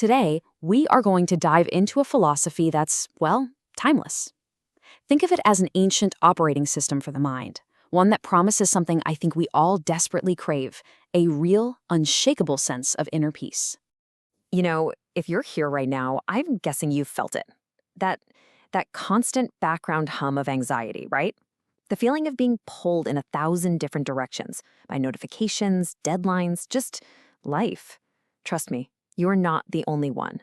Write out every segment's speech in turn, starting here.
Today, we are going to dive into a philosophy that's, well, timeless. Think of it as an ancient operating system for the mind, one that promises something I think we all desperately crave, a real, unshakable sense of inner peace. If you're here right now, I'm guessing you've felt it. That, that constant background hum of anxiety, right? The feeling of being pulled in 1,000 different directions by notifications, deadlines, just life. Trust me, you're not the only one.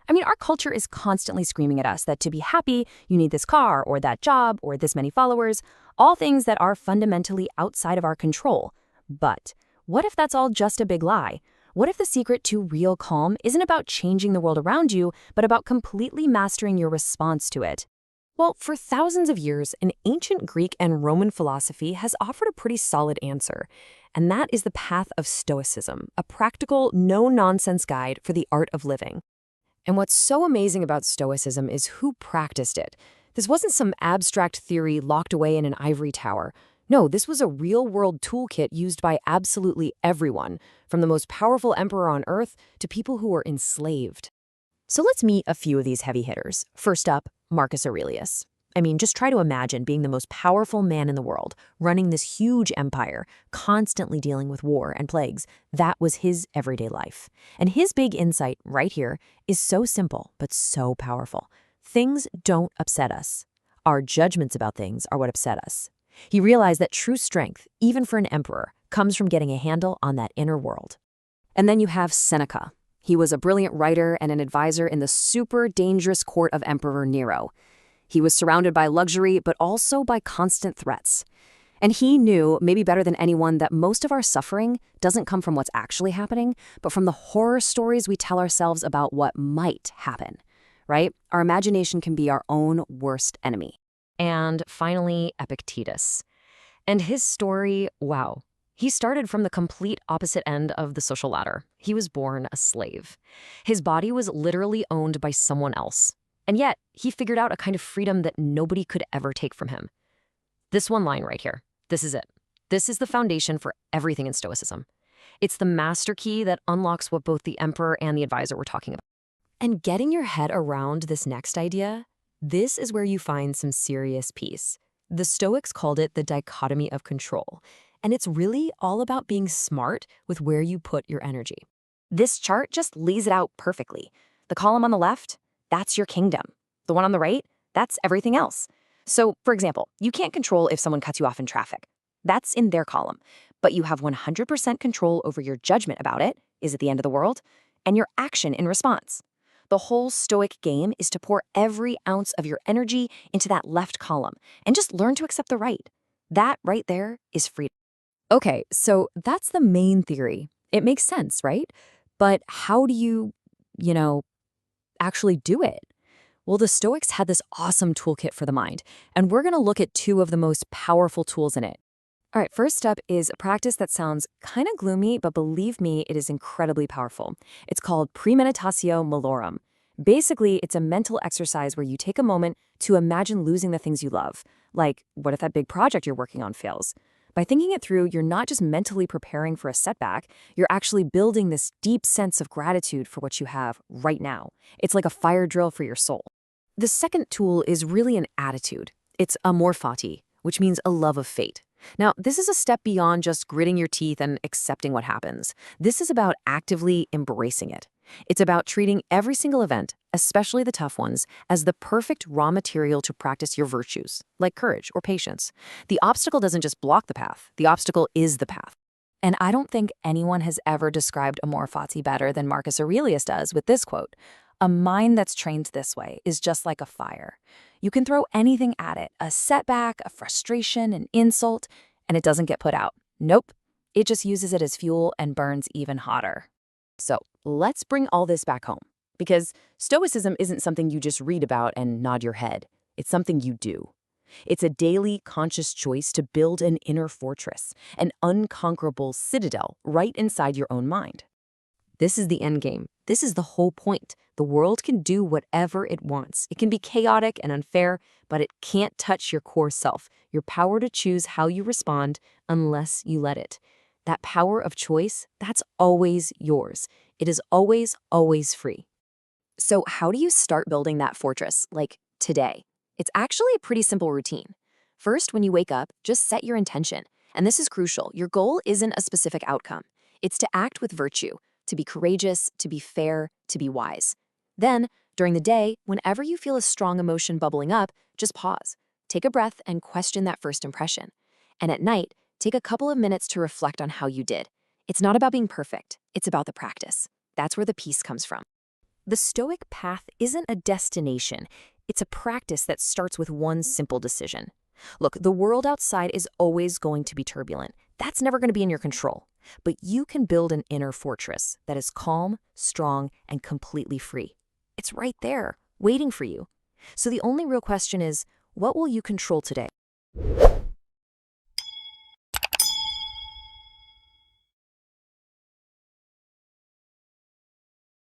Our culture is constantly screaming at us that to be happy, you need this car or that job or this many followers, all things that are fundamentally outside of our control. But what if that's all just a big lie? What if the secret to real calm isn't about changing the world around you, but about completely mastering your response to it? Well, for thousands of years, an ancient Greek and Roman philosophy has offered a pretty solid answer, and that is the path of Stoicism, a practical, no-nonsense guide for the art of living. And what's so amazing about Stoicism is who practiced it. This wasn't some abstract theory locked away in an ivory tower. No, this was a real-world toolkit used by absolutely everyone, from the most powerful emperor on earth to people who were enslaved. So let's meet a few of these heavy hitters. First up, Marcus Aurelius. Just try to imagine being the most powerful man in the world, running this huge empire, constantly dealing with war and plagues. That was his everyday life. And his big insight right here is so simple, but so powerful. Things don't upset us. Our judgments about things are what upset us. He realized that true strength, even for an emperor, comes from getting a handle on that inner world. And then you have Seneca. He was a brilliant writer and an advisor in the super dangerous court of Emperor Nero. He was surrounded by luxury, but also by constant threats. And he knew, maybe better than anyone, that most of our suffering doesn't come from what's actually happening, but from the horror stories we tell ourselves about what might happen, right? Our imagination can be our own worst enemy. And finally, Epictetus. And his story, wow. He started from the complete opposite end of the social ladder. He was born a slave. His body was literally owned by someone else. And yet, he figured out a kind of freedom that nobody could ever take from him. This one line right here, this is it. This is the foundation for everything in Stoicism. It's the master key that unlocks what both the emperor and the advisor were talking about. And getting your head around this next idea, this is where you find some serious peace. The Stoics called it the dichotomy of control. And it's really all about being smart with where you put your energy. This chart just lays it out perfectly. The column on the left, that's your kingdom. The one on the right, that's everything else. So, for example, you can't control if someone cuts you off in traffic. That's in their column. But you have 100% control over your judgment about it, is it the end of the world, and your action in response. The whole Stoic game is to pour every ounce of your energy into that left column and just learn to accept the right. That right there is freedom. Okay, so that's the main theory. It makes sense, right? But how do you actually do it? Well, the Stoics had this awesome toolkit for the mind, and we're going to look at two of the most powerful tools in it. All right, first up is a practice that sounds kind of gloomy, but believe me, it is incredibly powerful. It's called premeditatio malorum. Basically, it's a mental exercise where you take a moment to imagine losing the things you love. Like, what if that big project you're working on fails? By thinking it through, you're not just mentally preparing for a setback, you're actually building this deep sense of gratitude for what you have right now. It's like a fire drill for your soul. The second tool is really an attitude. It's amor fati, which means a love of fate. Now, this is a step beyond just gritting your teeth and accepting what happens. This is about actively embracing it. It's about treating every single event, especially the tough ones, as the perfect raw material to practice your virtues, like courage or patience. The obstacle doesn't just block the path. The obstacle is the path. And I don't think anyone has ever described amor fati better than Marcus Aurelius does with this quote. A mind that's trained this way is just like a fire. You can throw anything at it, a setback, a frustration, an insult, and it doesn't get put out. Nope. It just uses it as fuel and burns even hotter. So let's bring all this back home, because Stoicism isn't something you just read about and nod your head. It's something you do. It's a daily conscious choice to build an inner fortress, an unconquerable citadel right inside your own mind. This is the end game. This is the whole point. The world can do whatever it wants. It can be chaotic and unfair, but it can't touch your core self, your power to choose how you respond unless you let it. That power of choice, that's always yours. It is always, always free. So how do you start building that fortress, like today? It's actually a pretty simple routine. First, when you wake up, just set your intention. And this is crucial. Your goal isn't a specific outcome. It's to act with virtue, to be courageous, to be fair, to be wise. Then, during the day, whenever you feel a strong emotion bubbling up, just pause. Take a breath and question that first impression. And at night, take a couple of minutes to reflect on how you did. It's not about being perfect. It's about the practice. That's where the peace comes from. The Stoic path isn't a destination. It's a practice that starts with one simple decision. Look, the world outside is always going to be turbulent. That's never going to be in your control. But you can build an inner fortress that is calm, strong, and completely free. It's right there, waiting for you. So the only real question is, what will you control today?